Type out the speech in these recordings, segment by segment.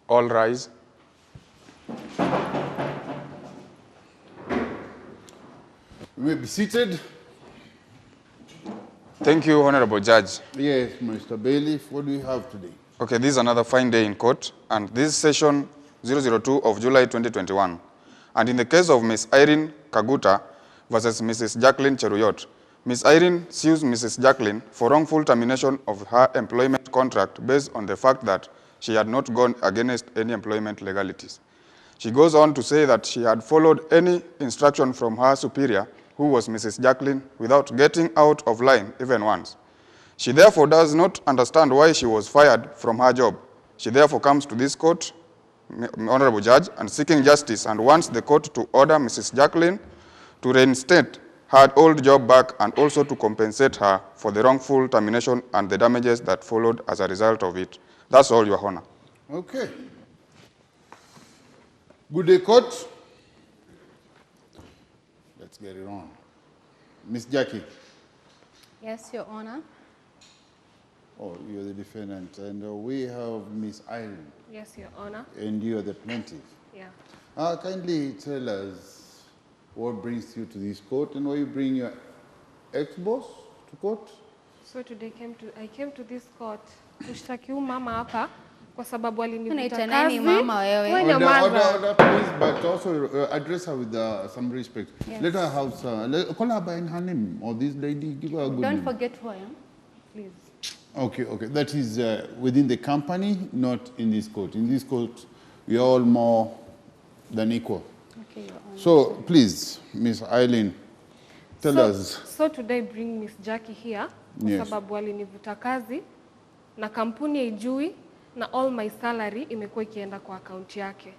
All rise. You may be seated. Thank you, Honorable Judge. Yes, Mr. Bailiff, what do you have today? Okay, this is another fine day in court, and this is session 002 of July 2021. And in the case of Ms. Irene Kaguta versus Mrs. Jacqueline Cheruyot, Ms. Irene sues Mrs. Jacqueline for wrongful termination of her employment contract based on the fact that she had not gone against any employment legalities. She goes on to say that she had followed any instruction from her superior, who was Mrs. Jacqueline, without getting out of line even once. She therefore does not understand why she was fired from her job. She therefore comes to this court, Honorable Judge, and seeking justice, and wants the court to order Mrs. Jacqueline to reinstate her old job back and also to compensate her for the wrongful termination and the damages that followed as a result of it. That's all, Your Honor. Okay. Good day, court. Let's get it on. Miss Jackie. Yes, Your Honor. Oh, you're the defendant. And we have Miss Irene. Yes, Your Honor. And you're the plaintiff. Yeah. Kindly tell us what brings you to this court and why you bring your ex-boss to court. So today I came to this court kushtaki huyu mama hapa kwa sababu alinivuta kazi. Mama wewe. Order, please, but also address her with some respect. Yes. Let her have call her by her name, or this lady, give her a good name. Don't forget who I am, please. Okay. That is within the company, not in this court. In this court, we are all more than equal. Okay, Your Honor. So, please, Miss Eileen, tell us. So today I bring Miss Jackie here kwa sababu alinivuta kazi na kampuni haijui na all my salary imekuwa ikienda kwa account yake.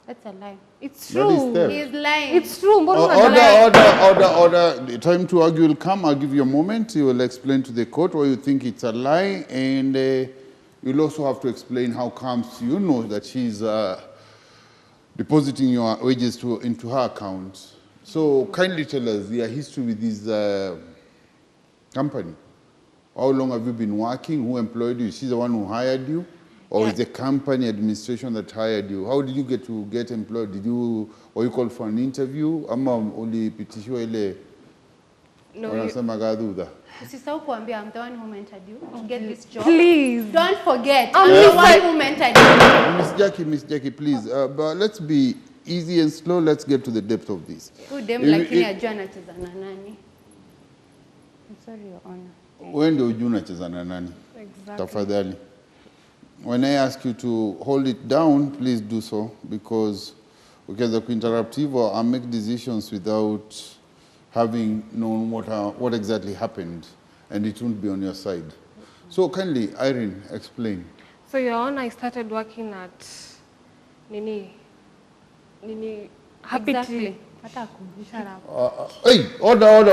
That's a lie. It's true. He's lying. It's true. Order. The time to argue will come. I'll give you a moment. You will explain to the court why you think it's a lie, and you'll also have to explain how comes you know that she's depositing your wages into her account. So kindly tell us your history with this company. How long have you been working? Who employed you? Is she the one who hired you? Or is the company administration that hired you? How did you get employed? Or you called for an interview? Ama only pitishiwa ile wanasema gadhuda. Usisahau kuambia I'm the one who mentored you to get this job. Please. Don't forget. I'm the one who mentored you. Miss Jackie, please. But let's be easy and slow. Let's get to the depth of this. Lakini ajua anacheza na nani? I'm sorry, Your Honor. Wewe ndio unajua unacheza na nani? Exactly. Tafadhali. When I ask you to hold it down, please do so, because ukianza kuinterrupt hivyo, I make decisions without having known what exactly happened, and it won't be on your side. So kindly, Irene, explain. So, Your Honor, I started working at Happy Tree. Hey, order.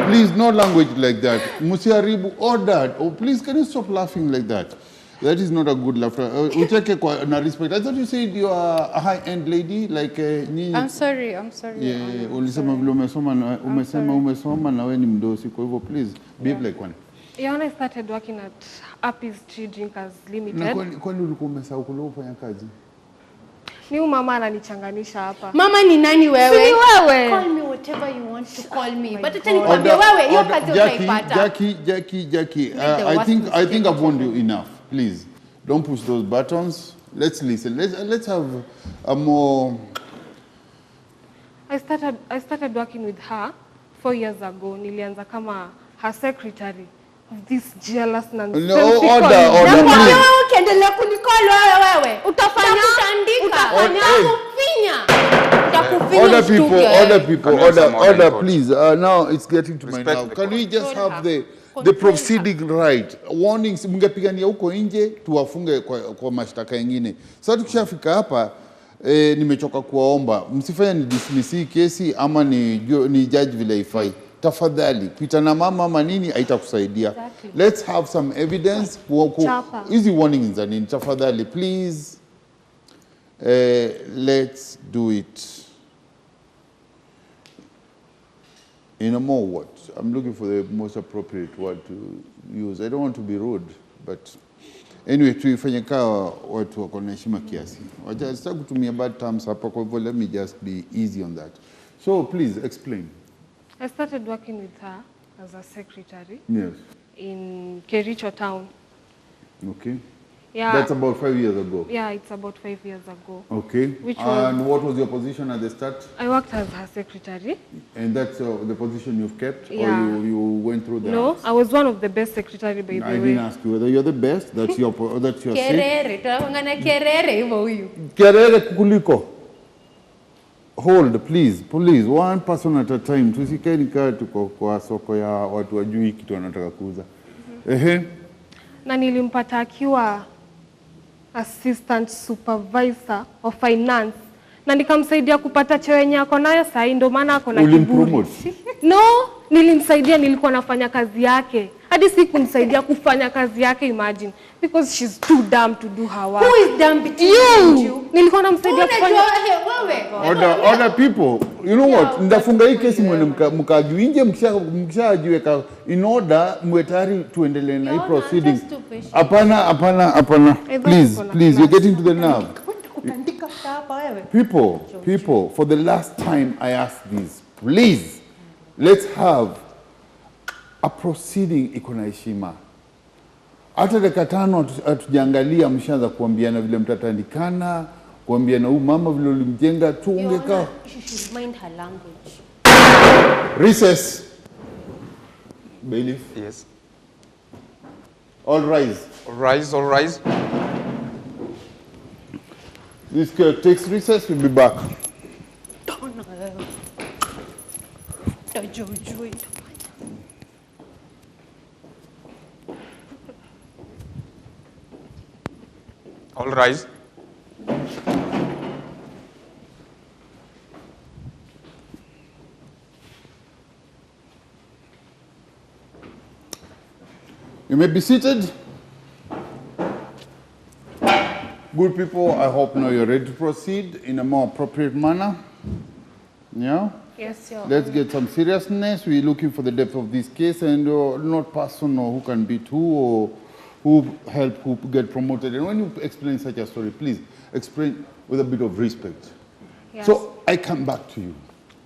Please, no language like that. Musiaribu, order. Oh, please, can you stop laughing like that? That is not a good laughter. Ucheke kwa na respect. I thought you said you are a high-end lady, like I'm sorry. Yeah, ulisema vile umesoma na wewe ni mdosi, kwa hivyo please behave like one. Your Honor, I started working at Happy Tree Drinkers Limited. Na kwani ulikuwa umesahau kule ufanya kazi? Ni mama ananichanganisha hapa. Mama ni nani wewe? Si wewe. Call me whatever you want to call me. But acha nikwambie wewe hiyo kazi utaipata. Jackie, I think I've warned you enough. Please, don't push those buttons. Let's listen. Let's have a more... I started working with her 4 years ago. Nilianza kama her secretary. This jealous nonsense. No, order. Ukiendelea kunicall wewe. Utafanya Order, please. Now it's getting to my now. Can we just have the proceeding right? Warnings, mngepigania huko nje tuwafunge kwa mashtaka mengine. Sasa tukishafika hapa nimechoka kuwaomba. Msifanye ni dismiss hii kesi ama ni judge vile ifai. Tafadhali kuitana mama ama nini haitakusaidia. Exactly. Let's have some evidence. Easy warnings za nini? Tafadhali please. Let's do it. In a more words, I'm looking for the most appropriate word to use. I don't want to be rude, but Anyway, tuifanye kaa watu wako na heshima kiasi. Wacha sitaki kutumia bad terms hapa, kwa hivyo let me just be easy on that. So please explain. I started working with her as a secretary. Yes. In Kericho town. Okay. Yeah. That's about 5 years ago. Yeah, it's about 5 years ago. Okay. And what was your position at the start? I worked as her secretary. And that's the position you've kept? Yeah. Or you went through the No, ranks? I was one of the best secretary by the way. I didn't ask you whether you're the best. That's your Kerere, tunangana kerere hivyo huyu. Kerere kukuliko. Hold, please. One person at a time. Tusikae nikaa tuko kwa soko ya watu wajui kitu wanataka kuuza. Na nilimpata akiwa assistant supervisor of finance. Na nikamsaidia kupata cheo yenye ako nayo sasa, ndio maana ako na kiburi. No, nilimsaidia, nilikuwa nafanya kazi yake. Hadi sikumsaidia kufanya kazi yake, imagine. Because she's too dumb to do her work. Who is dumb between you? Nilikuwa namsaidia kufanya. Other people, you know what? Ndafunga hii kesi mwene mkajuinje mkishajiweka in order mwe tayari tuendelee na hii proceeding. Hapana. Please, you're getting to the nerve. People, for the last time I ask this, please, let's have a proceeding iko na heshima. Hata dakika 5 hatujaangalia mshaanza kuambiana vile mtatandikana, kuambiana huyu mama vile ulimjenga, tuongeka. She should mind her language. Recess. Bailiff. Yes. All rise. All rise. This girl takes recess, we'll be back. All rise. You may be seated. Good people, I hope now you're ready to proceed in a more appropriate manner. Yeah? Yes, sir. Let's get some seriousness. We're looking for the depth of this case and not personal who can beat who or who help who get promoted. And when you explain such a story, please explain with a bit of respect. Yes. So I come back to you.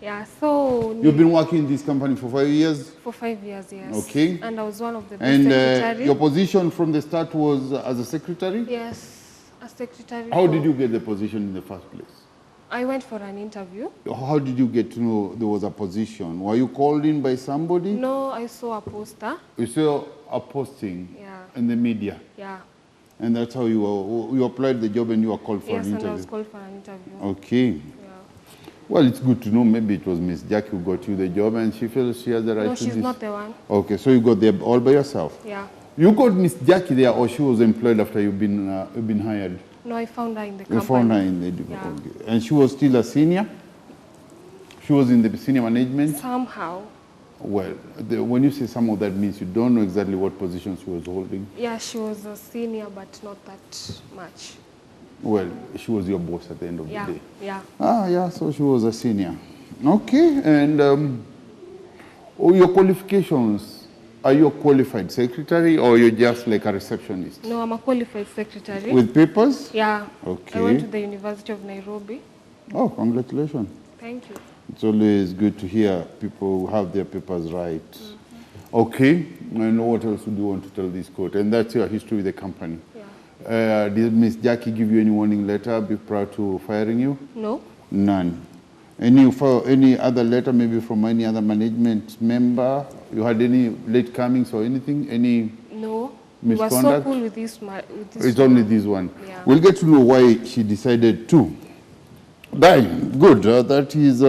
Yeah, so... You've been working in this company for 5 years? For 5 years, yes. Okay. And I was one of the best secretary. And your position from the start was as a secretary? Yes, a secretary. How did you get the position in the first place? I went for an interview. How did you get to know there was a position? Were you called in by somebody? No, I saw a poster. You saw a posting in the media? Yeah. And that's how you applied the job and you were called for an interview? Yes, and I was called for an interview. Okay. Yeah. Well, it's good to know. Maybe it was Miss Jackie who got you the job and she feels she has the right to this. No, she's not the one. Okay, so you got there all by yourself? Yeah. You got Miss Jackie there or she was employed after you've been hired? No, I found her in the company. You found her in the okay. And she was still a senior? She was in the senior management? Somehow. Well, when you say some of that means you don't know exactly what position she was holding? Yeah, she was a senior, but not that much. Well, she was your boss at the end of the day? Yeah. Ah, yeah, so she was a senior. Okay, and your qualifications, are you a qualified secretary or you're just like a receptionist? No, I'm a qualified secretary. With papers? Yeah. Okay. I went to the University of Nairobi. Oh, congratulations. Thank you. It's always good to hear people who have their papers right. Mm-hmm. Okay, and what else would you want to tell this court? And that's your history with the company. Yeah. Did Miss Jackie give you any warning letter prior to firing you? No. None. Any other letter, maybe from any other management member? You had any late comings or anything? Any no. misconduct? We were so cool with this it's only this one. Yeah. We'll get to know why she decided to. Then, good. That is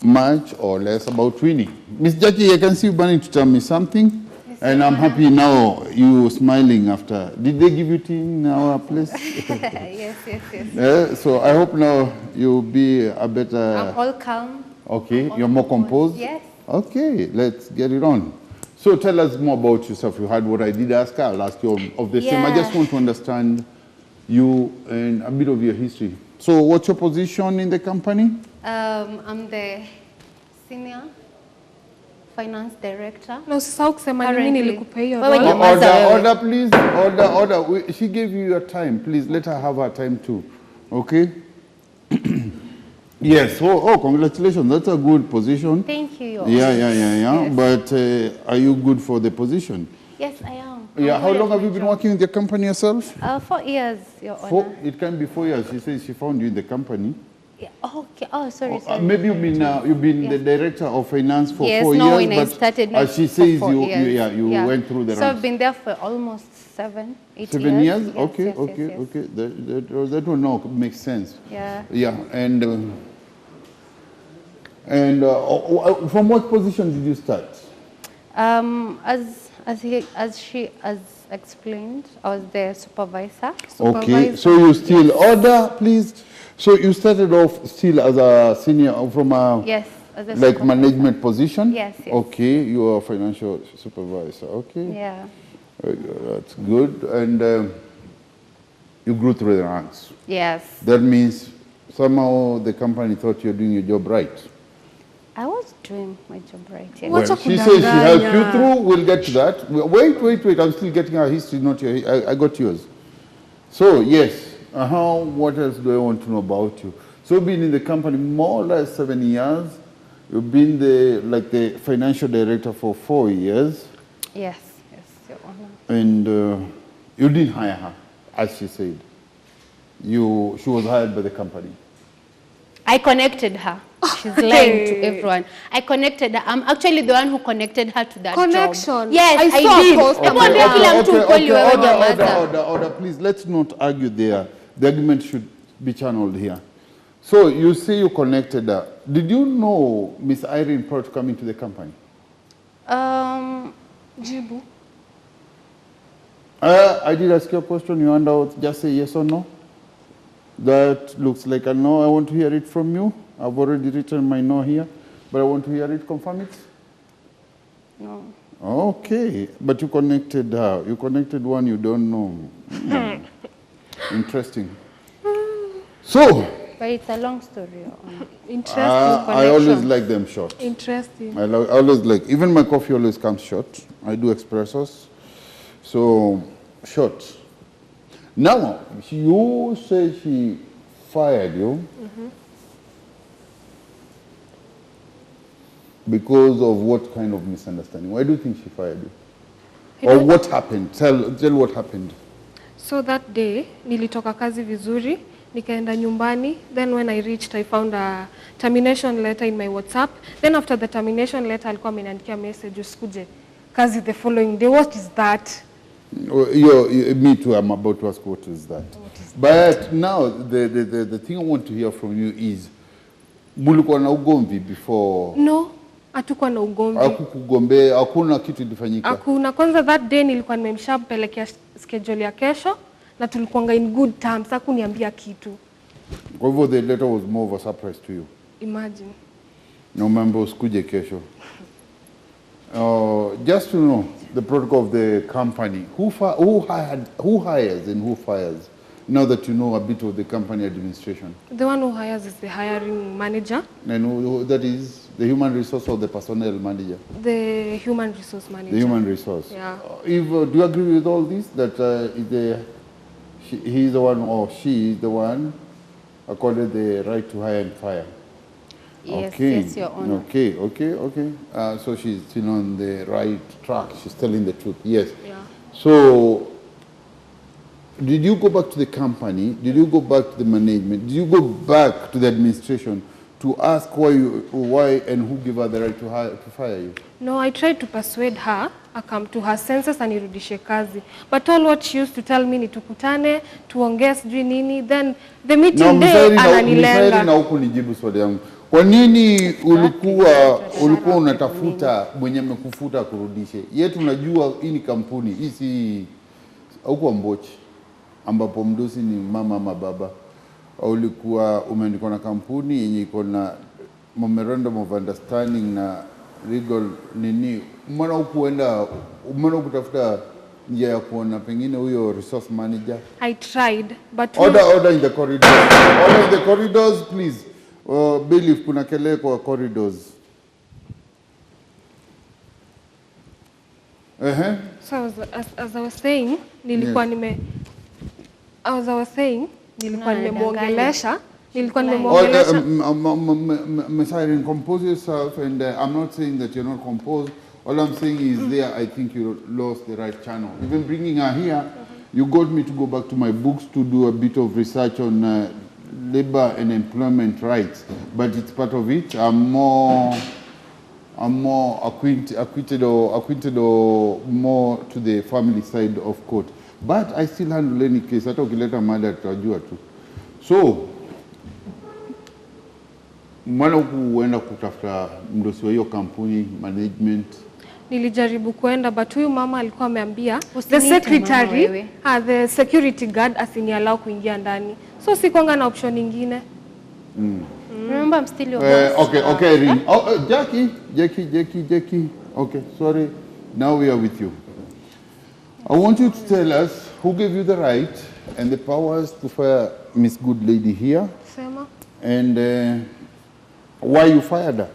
much or less about Winnie. Miss Jackie, I can see you wanting to tell me something. Yes, and I'm happy now you smiling after. Did they give you tea in our place? Yes. So I hope now you'll be a better... I'm all calm. Okay, you're more composed? Yes. Okay, let's get it on. So tell us more about yourself. You heard what I did ask her. I'll ask you of the same. I just want to understand you and a bit of your history. So what's your position in the company? I'm the senior finance director. Na usisahau kusema ni mimi nilikupa hiyo Wewe role. Order, please. Order. She gave you your time. Please let her have her time too. Okay? Yes. Oh, congratulations. That's a good position. Thank you, Your Yeah. Honor. Yes. But are you good for the position? Yes, I am. Yeah. How long have you been working in the company yourself? 4 years, Your Honor. It can be 4 years. She says she found you in the company. Yeah. Okay. Oh, sorry. Maybe you've been the director of finance for 4 years. Yes, no, when I started, as she says, for 4 years. you went through the ranks. So I've been there for almost 7, 8 years. 7 years? Yes, Okay. yes. That will now make sense. Yeah. Yeah, and from what position did you start? As she explained, I was the supervisor. Okay, so you still order, please. So you started off still as a senior from a yes, as a like management position. Yes. Okay, you are a financial supervisor. Okay. Yeah. That's good, and you grew through the ranks. Yes. That means somehow the company thought you're doing your job right. I was doing my job right. Yes. Well, she says she helped you through. We'll get to that. Wait. I'm still getting her history, not your. I got yours. So yes. What else do I want to know about you? So you've been in the company more or less 7 years. You've been the financial director for 4 years. Yes, Your Honor. And you didn't hire her, as she said. She was hired by the company. I connected her. She's lying to everyone. I connected her. I'm actually the one who connected her to that Connection. job. Yes, I did. Order, please. Let's not argue there. The argument should be channeled here. So you say you connected her. Did you know Miss Irene prior to coming to the company? Jibu. I did ask you a question. You want to just say yes or no? That looks like a no. I want to hear it from you. I've already written my no here, but I want to hear it. Confirm it. No. Okay, but you connected her. You connected one you don't know. Interesting. So. But it's a long story. Interesting. I always like them short. Interesting. I always like, even my coffee always comes short. I do espressos. So, short. Now, you say she fired you because of what kind of misunderstanding? Why do you think she fired you? Or what happened? Tell what happened. So that day, nilitoka kazi vizuri, nikaenda nyumbani. Then when I reached, I found a termination letter in my WhatsApp. Then after the termination letter, alikuwa ameniandikia message, usikuje kazi the following day. What is that? Me too, I'm about to ask what is that. But now, the thing I want to hear from you is, mulikuwa na ugomvi before? No, hatukuwa na ugomvi. Hakukugombe, hakuna kitu ilifanyika? Hakuna. Kwanza that day nilikuwa nimemshapelekea schedule ya kesho na tulikuwa in good terms. Hakuniambia kitu. Kwa hivyo the letter was more of a surprise to you? Imagine. No mambo usikuje kesho. Just to know the protocol of the company, who hires and who fires? Now that you know a bit of the company administration. The one who hires is the hiring manager. And who that is the human resource or the personnel manager? The human resource manager. The human resource. Yeah. Do you agree with all this, that he is the one or she is the one accorded the right to hire and fire? Yes, okay. Yes, Your Honor. Okay. So she's still on the right track. She's telling the truth. Yes. Yeah. So, did you go back to the company? Did you go back to the management? Did you go back to the administration to ask why and who gave her the right to fire you? No, I tried to persuade her, come to her senses and irudishe kazi. But all what she used to tell me ni tukutane, tuongee sijui nini, then the meeting day ananilenga. Na huku nijibu swali yangu. Kwa nini ulikuwa unatafuta mwenye amekufuta kurudishe? Yetu unajua hii ni kampuni, hii si huko Mbochi ambapo mdosi ni mama ama baba. Ulikuwa umeandikwa na kampuni yenye iko na memorandum of understanding na legal nini. Mbona ukutafuta njia ya kuona pengine huyo resource manager? I tried, but order in the corridors. Order in the corridors, please. Bailiff, kuna kelele kwa corridors. So as I was saying, nilikuwa nimemuongelesha. Miss Irene, compose yourself, and I'm not saying that you're not composed. All I'm saying is there, I think you lost the right channel. Even bringing her here, you got me to go back to my books to do a bit of research on labor and employment rights, but it's part of it. I'm more acquainted or more to the family side of court. But I still handle any case. Hata ukileta mada tutajua tu. So, mwana kuenda kutafuta mdosi wa hiyo kampuni management. Nilijaribu kuenda, but huyu mama alikuwa ameambia the secretary, the security guard asiniallow kuingia ndani. So sikwanga na option nyingine. Remember, I'm still your boss. Okay, Irene. Jackie. Okay, sorry. Now we are with you. I want you to tell us who gave you the right and the powers to fire Miss Good Lady here. Sema. And why you fired her?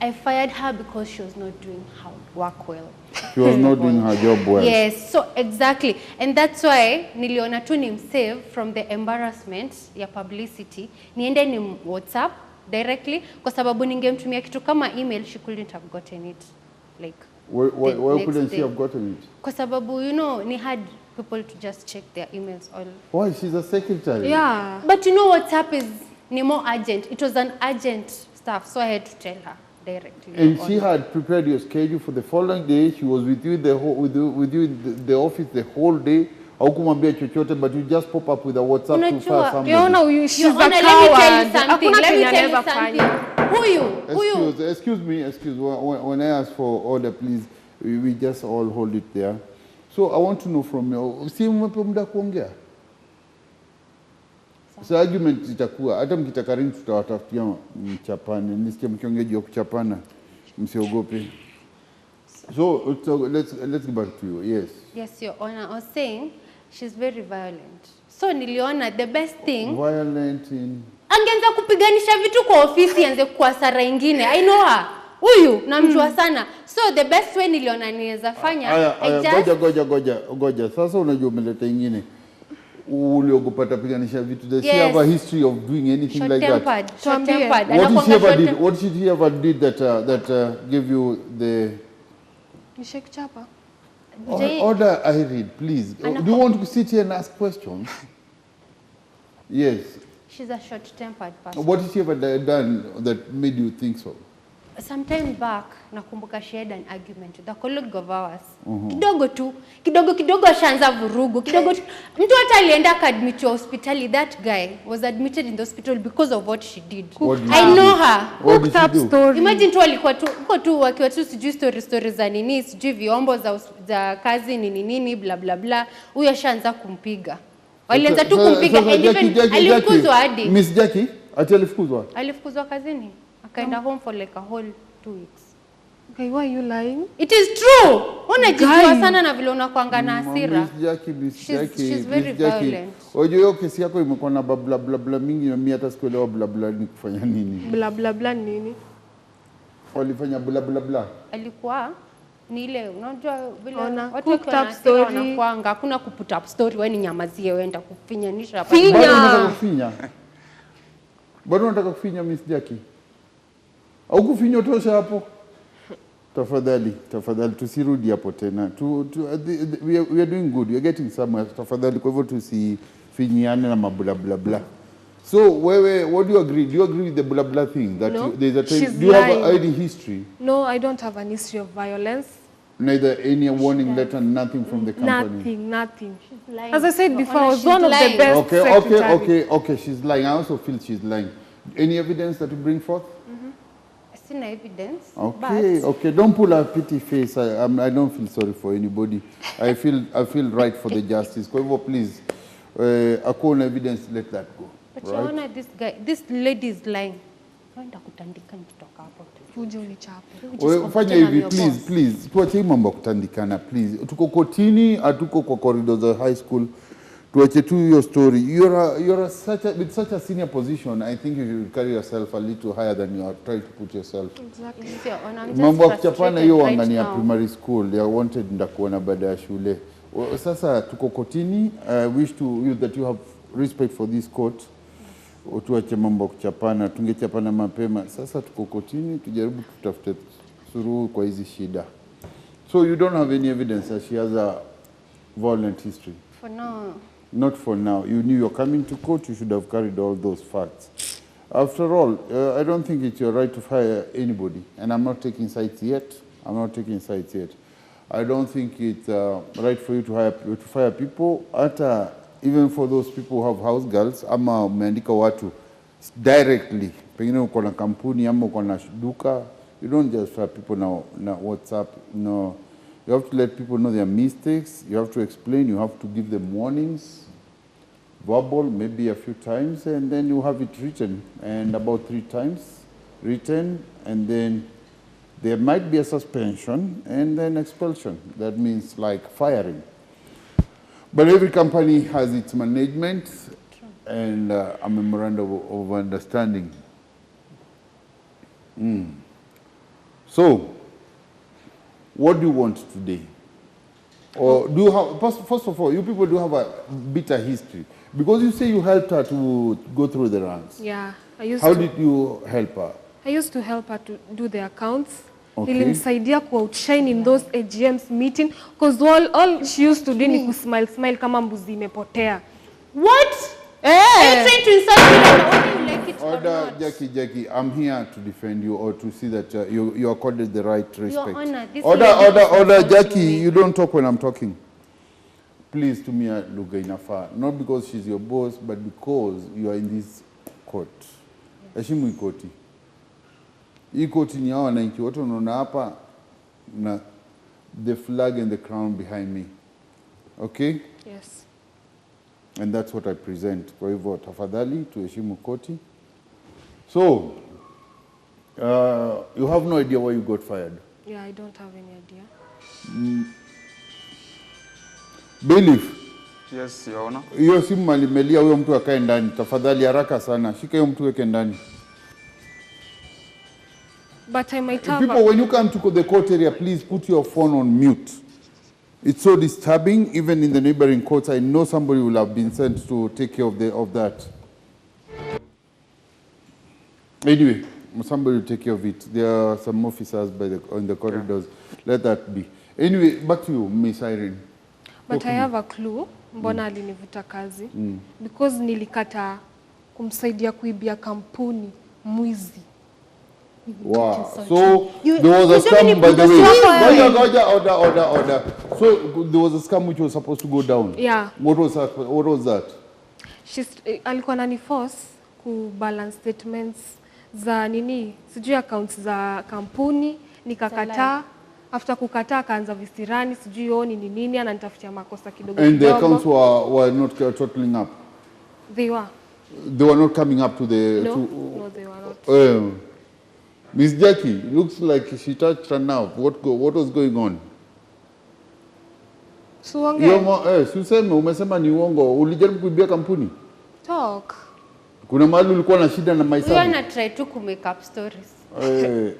I fired her because she was not doing her work well. She was not doing her job well. Yes, so exactly. And that's why niliona tu nimsave from the embarrassment ya publicity. Niende ni WhatsApp directly kwa sababu ningemtumia kitu kama email, she couldn't have gotten it. Like why couldn't she have gotten it? Kwa sababu, you know, ni had people to just check their emails all. Why? She's a secretary. Yeah. But you know WhatsApp is ni more urgent. It was an urgent stuff, so I had to tell her directly. And she had prepared your schedule for the following day. She was with you in the the office the whole day. Haukumwambia chochote, but you just pop up with a WhatsApp to fire somebody. You know, she's a coward. Let me tell you something. Excuse me. When I ask for order, please, we just all hold it there. So I want to know from you, si mmepe muda kuongea? So argument itakuwa, hata mkitakarini tutawatafutia mchapane. Nisikia mkiongea juu ya kuchapana, msiogope. So let's get back to you. Yes. Yes, Your Honor. I was saying she's very violent. So niliona the best thing. Violent in. Angeanza kupiganisha vitu kwa ofisi, anze kwa sara ingine. I know her. Huyu namjua sana. So the best way niliona niweza fanya. Goja. Sasa unajua umeleta ingine. Uliogopata piganisha vitu. Does she have a history of doing anything like that? Short-tempered. What did she ever did that gave you the Nishekuchapa. Order, I read, please. Do you want to sit here and ask questions? Yes. She's a short-tempered person. What did she ever done that made you think so? Some time back, nakumbuka she had an argument with a colleague of ours. Kidogo ashaanza vurugu. Mtu hata alienda akadmitiwa hospitali. That guy was admitted in the hospital because of what she did. I know her. What did she do? Story. Imagine tu walikuwa tu wakiwa tu sijui story za nini, sijui vyombo za kazi nini bla bla bla. Huyo ashaanza kumpiga. Walianza tu kumpiga. Alifukuzwa hadi. Miss Jackie, ati alifukuzwa? Alifukuzwa kazini. Akaenda home for like a whole 2 weeks. Okay, why are you lying? It is true. Unajijua sana na vile unakuanga na hasira. Miss Jackie. She's very violent. Ojo hiyo kesi yako imekuwa na bla bla mingi na mimi hata sikuelewa bla ni kufanya nini. Bla nini? Walifanya bla. Alikuwa ni ile unajua vile watu wanakuanga hakuna kuput up story, wewe ni nyamazie weenda kufinyanisha hapa. Bado unataka kufinya Miss Jackie? Au kufinya tosha hapo? Tafadhali tusirudi hapo tena. We are doing good. We are getting somewhere. Tafadhali kwa hivyo tusifinyiane na bla. So what do you agree? Do you agree with the bla thing that no, there's a time? Do you have any history? No, I don't have an history of violence. Neither any warning letter, nothing from the company. Nothing. She's lying. As I said before, I was one of the best secretaries. Okay, she's lying. I also feel she's lying. Any evidence that you bring forth? I see no evidence. Okay. Don't pull a pity face. I don't feel sorry for anybody. I feel right for the justice. Please, no evidence, let that go. But right? You honor this lady is lying. Fanya hivi please. Tuache mambo kutandikana please. Tuko kotini, hatuko kwa corridors of high school. tuache tu your story. You're with such a senior position. I think you should carry yourself a little higher than you are trying to put yourself. Exactly. Mambo ya kuchapana hiyo wangania primary school. They are wanted ndakuona baada ya shule. Sasa tuko kotini. I wish to you that you have respect for this court. Tuache mambo kuchapana, tungechapana mapema. Sasa tuko kotini, tujaribu tutafute suluhu kwa hizi shida. So you don't have any evidence that she has a violent history? For now. Not for now. You knew you're coming to court, you should have carried all those facts. After all, I don't think it's your right to fire anybody. And I'm not taking sides yet. I don't think it's right for you to fire people. Even for those people who have house girls, ama umeandika watu directly. Pengine uko na kampuni ama uko na duka. You don't just fire people na WhatsApp. No. You have to let people know their mistakes. You have to explain. You have to give them warnings. Verbal, maybe a few times. And then you have it written. And about 3 times written. And then there might be a suspension and then expulsion. That means like firing. But every company has its management and a memorandum of understanding. So, what do you want today? Or do you have, first of all, you people do have a bitter history. Because you say you helped her to go through the ranks. Yeah. How did you help her? I used to help her to do the accounts. Okay. Nilimsaidia ku outshine in those AGMs meeting because all she used to do ni kusmile kama mbuzi imepotea. What? Are you trying to insult me whether you like it or Order, not? Jackie, I'm here to defend you or to see that you accorded the right respect. Your Honor, this Order, Jackie, you don't talk when I'm talking. Please, to me, lugha inafaa. Not because she's your boss, but because you are in this court. Heshimu hii koti. Hii koti ni hao wananchi wote unaona hapa na the flag and the crown behind me. Okay? Yes. And that's what I present. Kwa hivyo tafadhali tuheshimu koti. So, you have no idea why you got fired? Yeah, I don't have any idea. Bailiff. Yes, Your Honor. Hiyo simu malimelia huyo mtu akae ndani. Tafadhali haraka sana. Shika hiyo mtu weke ndani. But I might have People, when you come to the court area, please put your phone on mute. It's so disturbing. Even in the neighboring courts, I know somebody will have been sent to take care of that. Anyway, somebody will take care of it. There are some officers on the corridors. Yeah. Let that be. Anyway, back to you, Miss Irene. But I have a clue. Mbona alinivuta kazi? Because nilikata kumsaidia kuibia kampuni mwizi. Wow. So there was a scam, by the way. Order. So there was a scam which was supposed to go down. Yeah. What was that? Alikuwa ananiforce ku balance statements za nini? Sijui accounts za kampuni, nikakataa. After kukataa akaanza visirani, sijui yoni ni nini, ananitafutia makosa kidogo. And the accounts were not totaling up. They were. They were not coming up to the. No, they were not. Miss Jackie, looks like she touched her nerve. What was going on? Useme umesema ni uongo. Ulijaribu kuibia kampuni? Talk. Kuna mahali ulikuwa na shida na maisha? We wanna try to make up stories.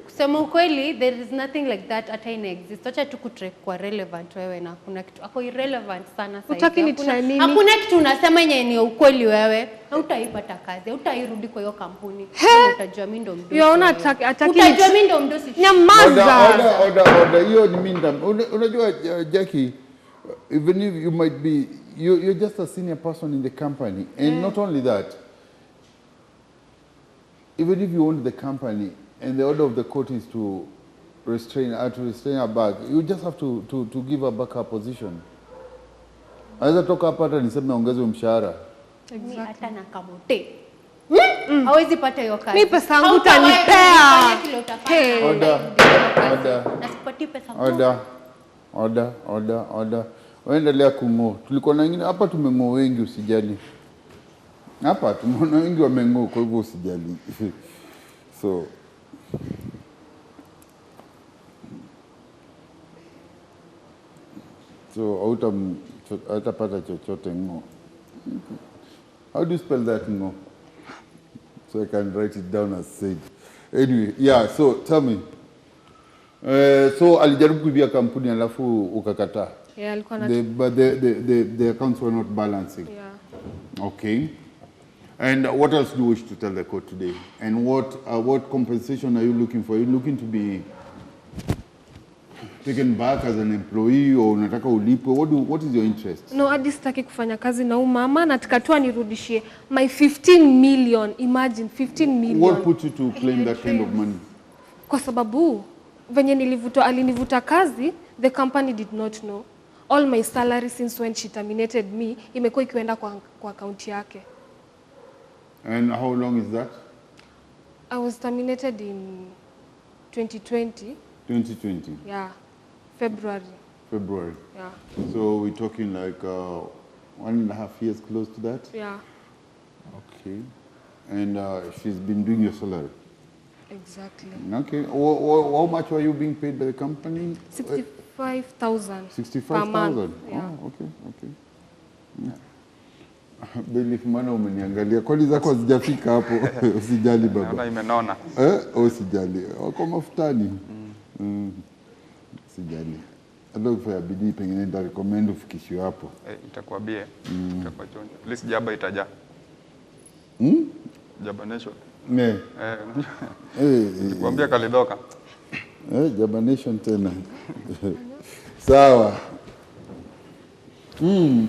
Kusema ukweli, there is nothing like that hata ina exist. Acha tu kutry kwa relevant wewe na kuna kitu ako irrelevant sana sasa. Utaki ni try nini? Hakuna kitu unasema yenye ni ukweli wewe. Hautaipata kazi, hautairudi kwa hiyo kampuni. Utajua mimi ndo mdosi. Unaona ataki. Utajua mimi ndo mdosi. Nyamaza. Order. Hiyo ni mimi unajua Jackie, even if you might be you're just a senior person in the company and not only that, even if you own the company and the order of the court is to restrain her back, you just have to give her back her position. Aweza toka hapa hata niseme ongezwe mshahara. Exactly. Hata na kamote. Hawezi pata hiyo kazi. Mimi pesa yangu utanipea. Order. Nasipati pesa yangu. Order. Waendelea kung'oa. Tulikuwa na wengine hapa tumeng'oa wengi usijali. Hapa tumeona wengi wameng'oa kwa hivyo usijali. So hautapata chochote ng'o. How do you spell that, no? So I can write it down as said. Anyway, yeah, so tell me. So alijaribu kuibia kampuni alafu ukakataa. Yeah, alikuwa na But the accounts were not balancing. yeah. Okay. And what else do you wish to tell the court today? And what compensation are you looking for? Are you looking to be taken back as an employee or unataka ulipwe? What is your interest? No, hadi sitaki kufanya kazi na huyu mama, nataka tu anirudishie my 15 million. Imagine 15 million. What put you to claim that kind of money? Kwa sababu venye alinivuta kazi, the company did not know. All my salary since when she terminated me imekuwa ikienda kwa account yake. And how long is that? I was terminated in 2020. 2020. Yeah. February. Yeah. So we're talking like 1.5 years close to that? Yeah. Okay. And she's been doing your salary? Exactly. Okay. How much were you being paid by the company? 65,000. 65,000? Yeah. Oh, okay. Bailiff, mana umeniangalia. Kwani zako hazijafika hapo? Usijali baba. Naona imenona. Usijali. Wako mafutani. Usijali. Hata ukifanya bidii pengine nitarecommend ufikishwe hapo. Itakuwa bie. Itakuwa chonjo. At least jaba itaja. Jaba nation. Ne. Nikwambia kalidoka. Jaba nation tena. Sawa.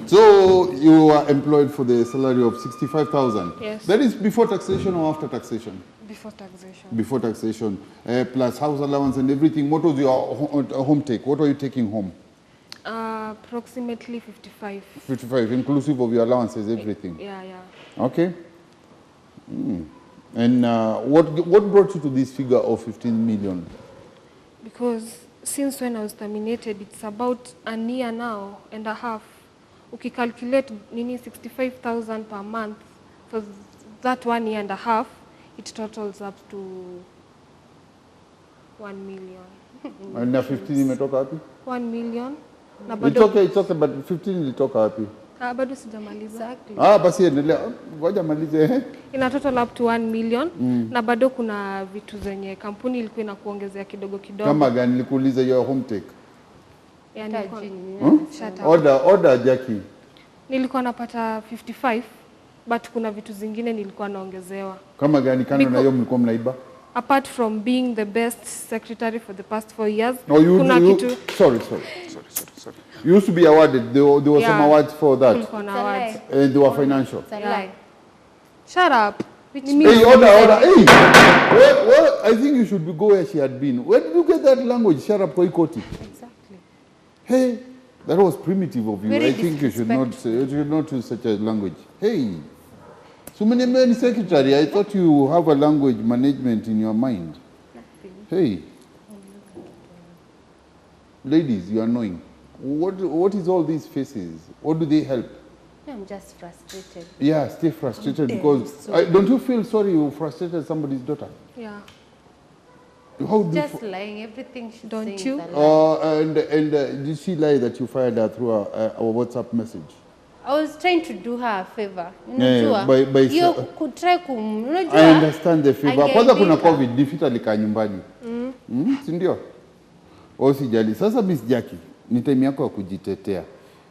So you were employed for the salary of 65,000. Yes. That is before taxation or after taxation? Before taxation. Before taxation, plus house allowance and everything. What was your home take? What were you taking home? Approximately 55. 55, inclusive of your allowances, everything. Yeah. Okay. And what brought you to this figure of 15 million? Because since when I was terminated, it's about a year now and a half. Ukicalculate nini 65,000 per month for that 1 year and a half, it totals up to 1 million. And now 15 imetoka wapi? 1 million. Na It's okay, but 15 ilitoka wapi? Bado sijamaliza. Basi endelea. Ngoja malize. Ina total up to 1 million. Na bado kuna vitu zenye kampuni ilikuwa inakuongezea kidogo kidogo. Kama gani nilikuuliza your home take? Yani Order Jackie. Nilikuwa napata 55 but kuna vitu zingine nilikuwa naongezewa. Kama gani kando na hiyo mlikuwa mnaiba? Apart from being the best secretary for the past 4 years, kuna kitu. Sorry. You used to be awarded. There were some awards for that. Awards. And they were financial. Shut up. Hey, order. Hey, well, I think you should go where she had been. Where did you get that language? Shut up, Koikoti. Exactly. Hey, that was primitive of you. Very I think you should not use such a language. Hey, so many secretary. I thought you have a language management in your mind. Nothing. Hey, ladies, you are annoying. What is all these faces? What do they help? I'm just frustrated. Yeah, stay frustrated because don't you feel sorry you frustrated somebody's daughter? Yeah. Just lying, everything she's Don't saying you? is a lie. And did she lie that you fired her through our WhatsApp message? I was trying to do her a favor. I understand the favor. Kwanza kuna COVID, defeat alikaa nyumbani. Si ndio? Usijali. Sasa Miss Jackie, ni time yako ya kujitetea.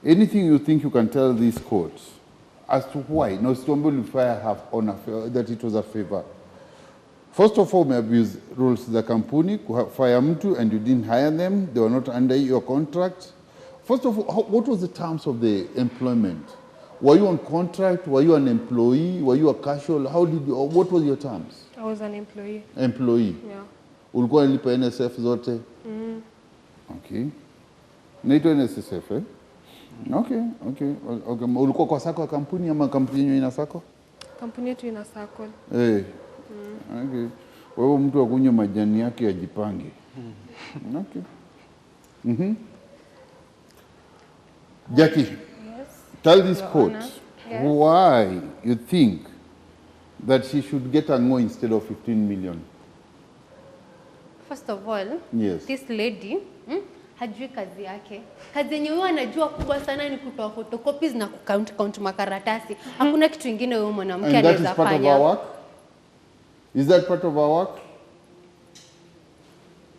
Anything you think you can tell this court as to why? No, Stombo fire have on that it was a favor. First of all, may abuse rules za kampuni, fire mtu and you didn't hire them. They were not under your contract. First of all, what was the terms of the employment? Were you on contract? Were you an employee? Were you a casual? What were your terms? I was an employee. Employee? Yeah. Ulikuwa nilipa NSF zote? Okay. Naitwa NSSF, eh? Okay. Ulikuwa kwa sako ya kampuni ama kampuni yenyewe ina sako? Kampuni yetu ina sako. Okay. Wewe mtu akunywa majani yake ajipange. Okay. Jackie, tell this court why you think that she should get a no instead of 15 million. First of all, yes, this lady hajui kazi yake. Kazi yenye huyo anajua kubwa sana ni kutoa photocopies na count makaratasi. Hakuna kitu kingine huyo mwanamke anaweza fanya. Is that part of our work?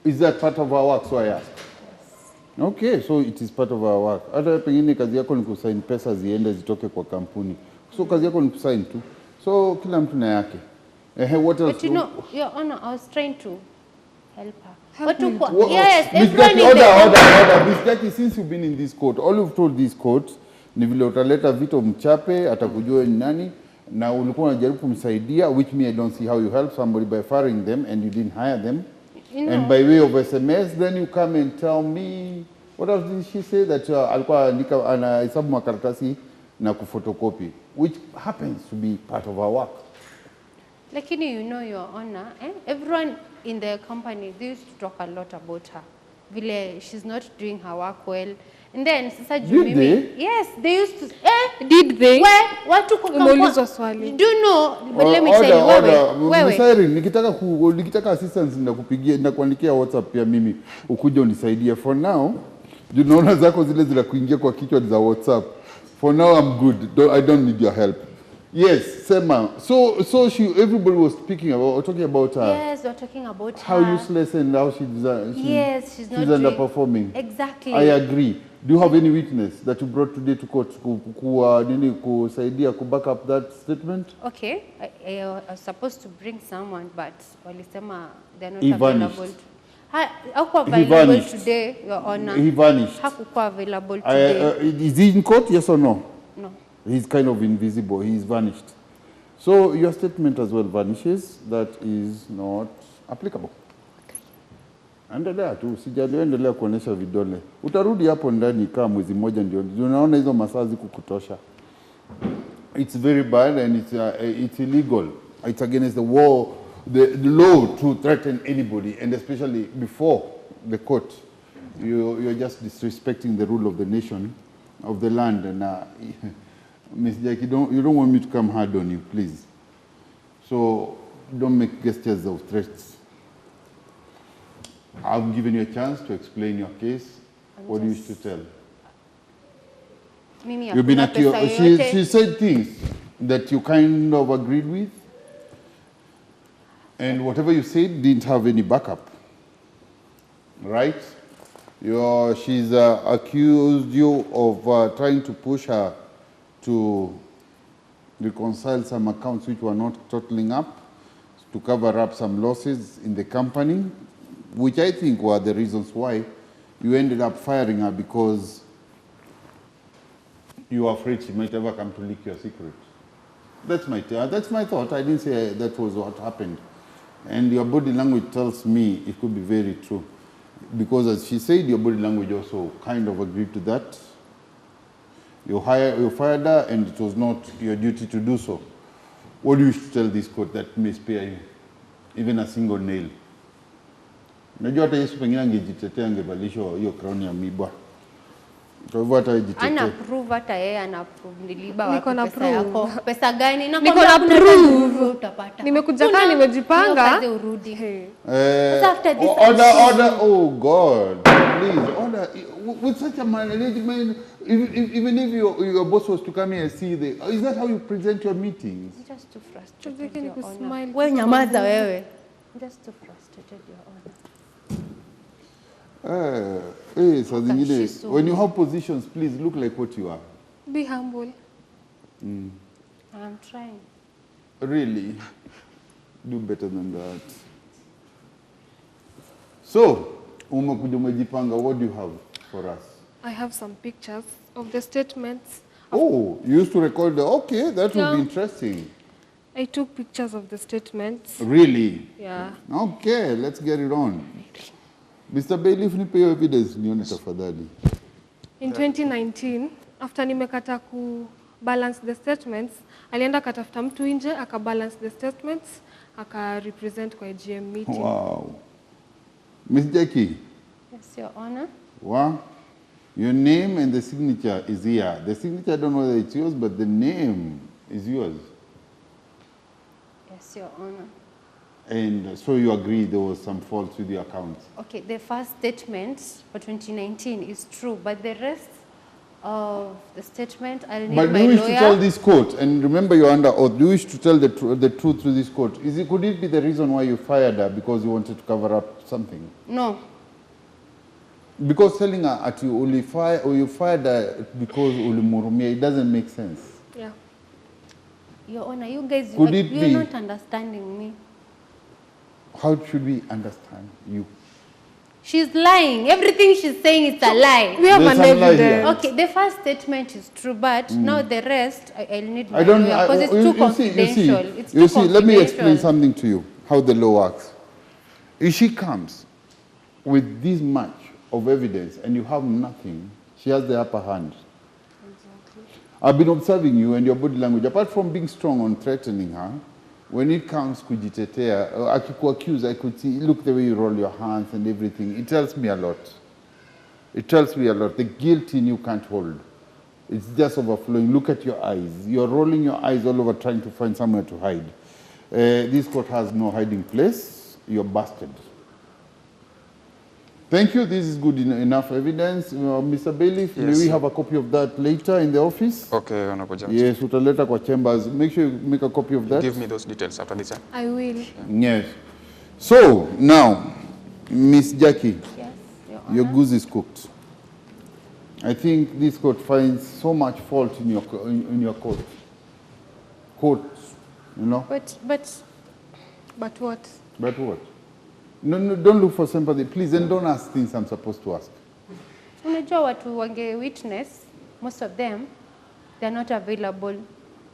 Is that part of our work? So I ask. Okay, so it is part of our work. Hata pengine kazi yako ni kusign pesa ziende zitoke kwa kampuni. So kazi yako ni kusign tu. So kila mtu na yake. What else? But you know, Your Honor, I was trying to help her. Yes, order. Miss Jackie, since you've been in this court, all you've told this court ni vile utaleta Vito mchape, atakujua ni nani, na ulikuwa unajaribu kumsaidia, which me I don't see how you help somebody by firing them and you didn't hire them. You know. And by way of SMS, then you come and tell me, what else did she say? That alikuwa anahesabu makaratasi na kufotocopy, which happens to be part of our work. Lakini you know, Your Honor, everyone in the company, they used to talk a lot about her. Vile she's not doing her work well. And then sasa Did they? Yes, they used to Did they? Watu kwa Umeulizwa swali. Do you know, but let me tell you, wewe. Nikitaka assistance ninakupigia na kuandikia WhatsApp pia mimi ukuje unisaidie. For now, unaona zako zile kuingia kwa kichwa za WhatsApp. For now I'm good. I don't need your help. Yes, Sema. So everybody was talking about her. Yes, we're talking about how her. Useless and how she's she's not underperforming. Exactly. I agree. Do you have any witness that you brought today to court kusaidia ku back up that statement? Okay, I was supposed to bring someone, but walisema they're not He available. Hakuwa He available vanished. Today, Your Honor. He vanished. Hakuwa available today. Is he in court? Yes or no? No. He's kind of invisible. He's vanished. So your statement as well vanishes. That is not applicable. Endelea tu, sijaendelea kuonesha vidole. Utarudi hapo ndani kama mwezi mmoja ndio. Unaona hizo masaa zikukutosha. It's very bad and it's illegal. It's against the law to threaten anybody, and especially before the court. You're just disrespecting the rule of the nation, of the land, and Ms. Jackie, you don't want me to come hard on you, please. So don't make gestures of threats. I've given you a chance to explain your case. What do you wish to tell? You've been at she said things that you kind of agreed with, and whatever you said didn't have any backup, right? She's accused you of trying to push her to reconcile some accounts which were not totaling up, to cover up some losses in the company, which I think were the reasons why you ended up firing her, because you were afraid she might ever come to leak your secret. That's my thought. I didn't say that was what happened. And your body language tells me it could be very true. Because as she said, your body language also kind of agreed to that. You fired her, and it was not your duty to do so. What do you wish to tell this court that may spare you even a single nail? Najua hata Yesu pengine angejitetea, angevalishwa hiyo crown ya miba. Kwa hivyo hata jitetea. Ana prove, hata yeye ana prove niliba Niko na pesa yako. Pesa gani? Niko na prove. Utapata. Nimekuja kama nimejipanga. Kazi urudi. After this order, oh God, please, order. With such a management, even if your boss was to come here and see is that how you present your meetings? Just too frustrated. Wewe nyamaza wewe. Just too frustrated, Your Honor. So when you have positions, please look like what you are. Be humble. I'm trying. Really? Do better than that. So, umejipanga, what do you have for us? I have some pictures of the statements. Oh, you used to record okay, that would be interesting. I took pictures of the statements. Really? Yeah. Okay, let's get it on. Mr. Bailiff, nipe hiyo evidence nione tafadhali. In 2019, after nimekata balance the statements, alienda katafuta mtu nje balance the statements, represent kwa GM meeting. Wow. Miss Jackie. Yes, Your Honor. Wow. Your name and the signature is here. The signature, I don't know whether it's yours, but the name is yours. Yes, Your Honor. And so you agree there was some faults with the accounts? Okay, the first statement for 2019 is true, but the rest of the statement, I'll need my lawyer. But do you wish to tell this court, and remember you're under oath, do you wish to tell the truth to this court? Could it be the reason why you fired her, because you wanted to cover up something? No. Because telling her at you fired her because ulimurumia, it doesn't make sense. Yeah. Your Honor, you guys, you're not understanding me. How should we understand you? She's lying. Everything she's saying is a lie. We have an evidence. Okay, the first statement is true, but now the rest, I'll need my lawyer because it's too confidential. You see, let me explain something to you, how the law works. If she comes with this much of evidence and you have nothing, she has the upper hand. Exactly. I've been observing you and your body language. Apart from being strong on threatening her, when it comes kujitetea, akikuaccuse, I could see, look the way you roll your hands and everything. It tells me a lot. It tells me a lot. The guilt in you can't hold. It's just overflowing. Look at your eyes. You're rolling your eyes all over trying to find somewhere to hide. This court has no hiding place. You're busted. Thank you. This is good enough evidence. Mr. Bailiff, may we have a copy of that later in the office? Okay, Honorable Judge. Yes, utaleta kwa chambers. Make sure you make a copy of that. Give me those details after this. I will. Yes. So, now, Miss Jackie, yes, your goose is cooked. I think this court finds so much fault in your court. Court, you know? But what? But what? No, don't look for sympathy, please, and don't ask things I'm supposed to ask. Unajua watu wange witness, most of them, they're not available.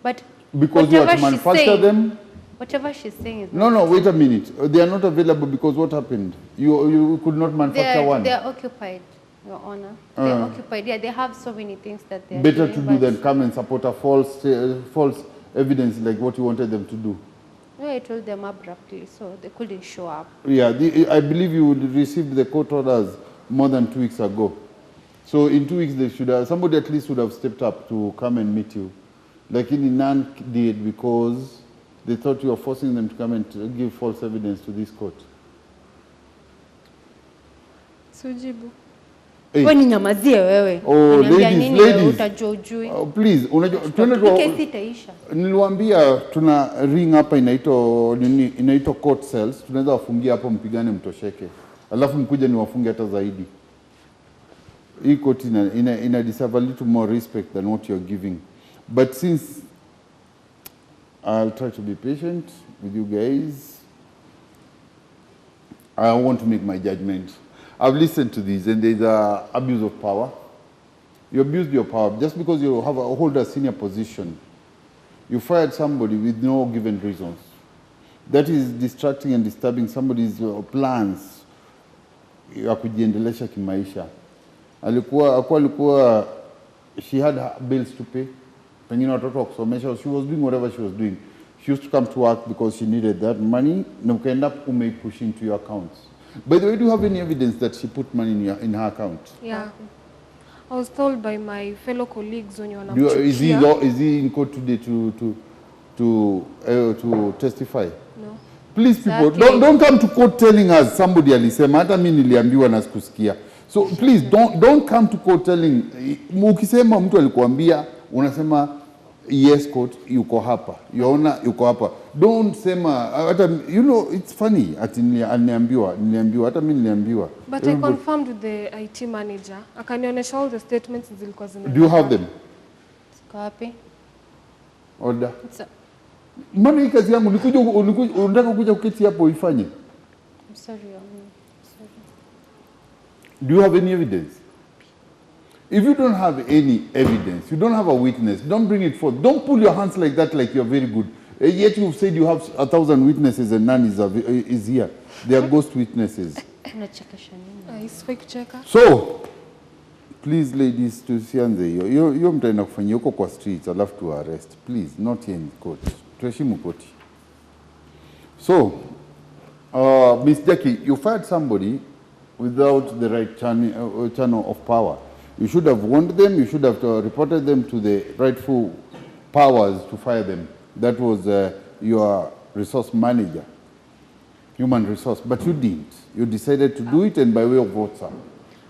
But because you have to manufacture them? Whatever she's saying is No, wait a minute. They are not available because what happened? You could not manufacture one. They are occupied, Your Honor. They are occupied. Yeah, they have so many things that they are better doing, to do than come and support a false evidence like what you wanted them to do. No, I told them abruptly, so they couldn't show up. Yeah, I believe you received the court orders more than 2 weeks ago. So in 2 weeks, they should have, somebody at least would have stepped up to come and meet you. Like none did because they thought you were forcing them to come and give false evidence to this court. Sujibu. Hey. Wewe nyamazie wewe. Oh, ladies. Utajua ujui. Please, niliwaambia tuna ring hapa inaitwa court cells. Tunaweza wafungia hapo mpigane mtosheke. Alafu mkuja ni wafunge hata zaidi. Hii court ina deserve a little more respect than what you're giving. But since I'll try to be patient with you guys, I want to make my judgment. I've listened to this, and there's an abuse of power. You abused your power just because you hold a senior position. You fired somebody with no given reasons. That is distracting and disturbing somebody's plans ya kujiendelesha kimaisha. She had bills to pay. Pengine watoto wa kusomesha. She was doing whatever she was doing. She used to come to work because she needed that money. Na ukaenda push into your accounts. By the way, do you have any evidence that she put money in her account? Yeah. I was told by my fellow colleagues when you are is he in court today to testify? No. Please, people, don't come to court telling us somebody alisema hata mimi niliambiwa na sikusikia. So please don't come to court telling ukisema mtu alikuambia unasema yes court yuko hapa. Yaona yuko hapa. Don't sema hata it's funny ati niliambiwa hata mimi niliambiwa. But I confirmed with the IT manager. Akanionyesha all the statements zilikuwa zimepangwa. Do you have them? Copy. Order. Mbona hii kazi yangu unataka kuja kuketi hapo uifanye? I'm sorry, sorry. Do you have any evidence? If you don't have any evidence, you don't have a witness, don't bring it forth. Don't pull your hands like that like you're very good. Yet you've said you have 1,000 witnesses and none is here. They are ghost witnesses. So, please ladies, tusianze hiyo mtaenda kufanyia huko kwa streets alafu to arrest. Please, not here in court. Tuheshimu koti. So, Miss Jackie, you fired somebody without the right channel of power. You should have warned them. You should have reported them to the rightful powers to fire them. That was your resource manager. human resource, but you didn't. You decided to do it, and by way of WhatsApp.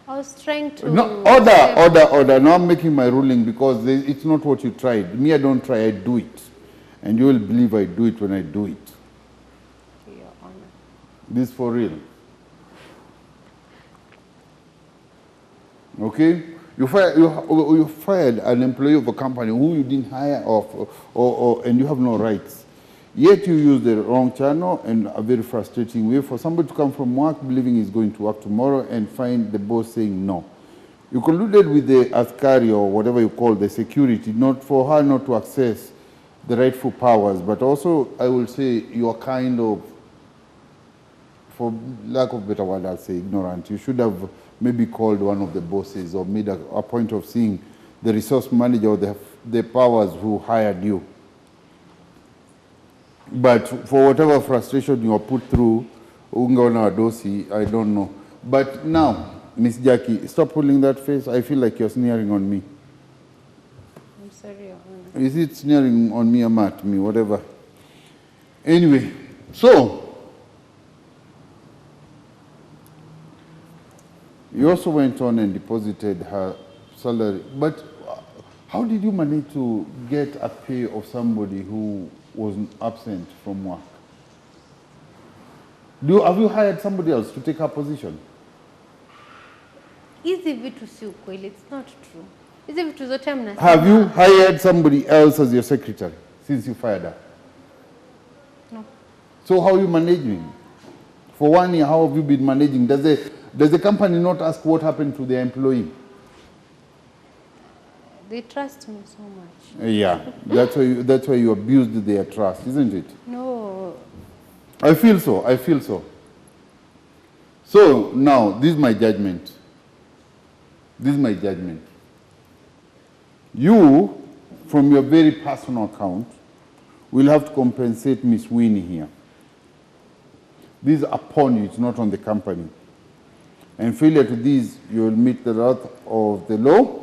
I was trying to... No, order. Now I'm making my ruling because it's not what you tried. Me, I don't try, I do it. And you will believe I do it when I do it. Your Honor. This is for real. Okay? You fired an employee of a company who you didn't hire and you have no rights. Yet you use the wrong channel and a very frustrating way for somebody to come from work believing he's going to work tomorrow and find the boss saying no. You colluded with the askari or whatever you call the security, not for her not to access the rightful powers, but also I will say you are kind of, for lack of better word, I'll say ignorant. You should have maybe called one of the bosses or made a point of seeing the resource manager or the powers who hired you. But for whatever frustration you are put through, I don't know. But now, Miss Jackie, stop pulling that face. I feel like you're sneering on me. I'm sorry, Your Honor. Is it sneering on me or at me, whatever? Anyway, so, you also went on and deposited her salary. But how did you manage to get a pay of somebody who was absent from work? Have you hired somebody else to take her position? Hizi vitu si ukweli, it's not true. Hizi vitu zote mnasema. Have you hired somebody else as your secretary since you fired her? No. So how are you managing? For 1 year, how have you been managing? Does the company not ask what happened to the employee? They trust me so much. Yeah, that's why you abused their trust, isn't it? No. I feel so. So now, this is my judgment. You, from your very personal account, will have to compensate Miss Winnie here. This is upon you, it's not on the company. And failure to this, you will meet the wrath of the law,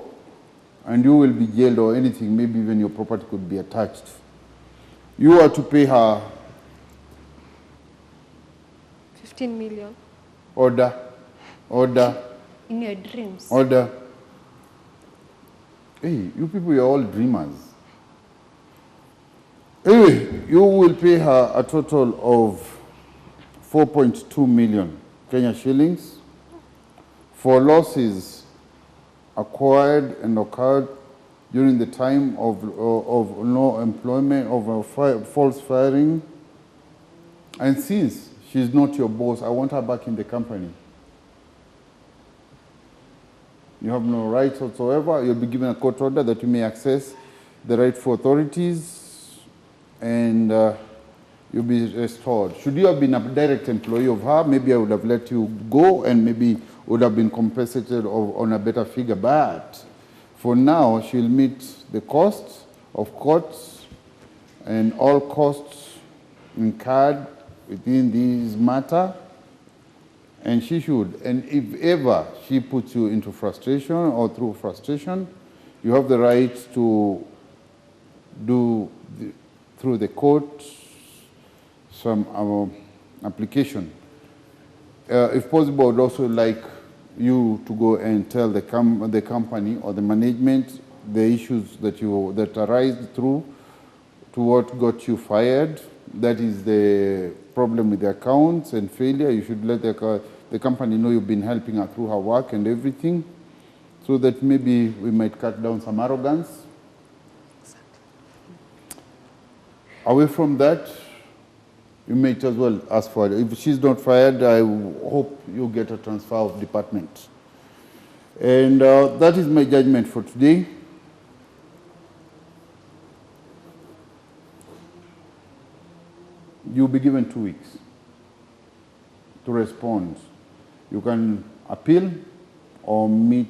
and you will be jailed or anything, maybe even your property could be attached. You are to pay her 15 million. Order. In your dreams. Order. Hey, you people, you're all dreamers. Anyway, you will pay her a total of 4.2 million Kenya shillings for losses acquired and occurred during the time of no employment, of false firing. And since she's not your boss, I want her back in the company. You have no rights whatsoever. You'll be given a court order that you may access the rightful authorities, and you'll be restored. Should you have been a direct employee of her, maybe I would have let you go and maybe would have been compensated on a better figure. But for now, she'll meet the costs of courts and all costs incurred within this matter. And she should. And if ever she puts you into frustration or through frustration, you have the right to do, through the court, some application. If possible, I would also like you to go and tell the company or the management the issues that arise through to what got you fired. That is the problem with the accounts and failure. You should let the company know you've been helping her through her work and everything, so that maybe we might cut down some arrogance. Away from that, you might as well ask for it. If she's not fired, I hope you get a transfer of department. And that is my judgment for today. You'll be given 2 weeks to respond. You can appeal or meet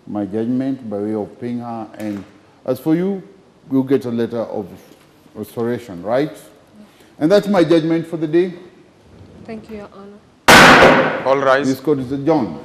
my judgment by way of paying her. And as for you, you'll get a letter of restoration, right? And that's my judgment for the day. Thank you, Your Honor. All rise. This court is adjourned.